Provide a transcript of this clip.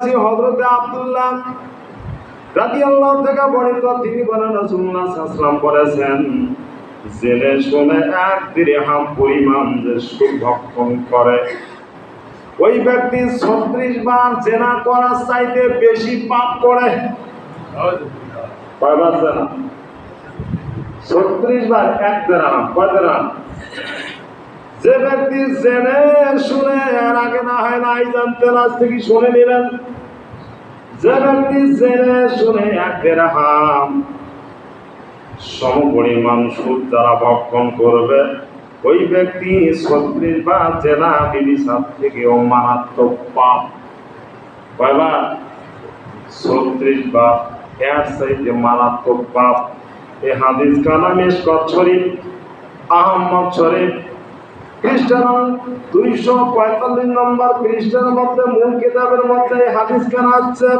হযরত আব্দুল্লাহ রাদিয়াল্লাহু থেকে বর্ণিত, তিনি বলেন রাসূলুল্লাহ সাল্লাল্লাহু আলাইহি ওয়াসাল্লাম বলেছেন, জেনে শুনে 1 দিরহাম পরিমাণ যে সুদ ভক্ষণ করে ওই ব্যক্তি 36 বার জেনা করার চাইতে বেশি পাপ করে। কয়বার জেনা? 36 বার 1 দিরহাম। কয় দিরহাম? যে ব্যক্তি জেনে শুনে, এর আগে না হয় নাই জানতেন, আজ থেকে শুনে নিলেন, যে ব্যক্তি জেনে শুনে 1 দিরহাম সমপরিমাণ সুদ যারা ভক্ষণ করবে ওই ব্যক্তি 36 বার জেনা ব্যভিচার থেকেও মারাত্মক পাপ। কয়বার? 36 বার, এর চাইতে মারাত্মক পাপ। এই হাদিস কানা মিশকাত শরীফ, আহমদ শরীফ, খ্রিস্টান 245 নম্বর খ্রিস্টানের মধ্যে মূল কিতাবের মধ্যে এই হাদিস কানা আছে।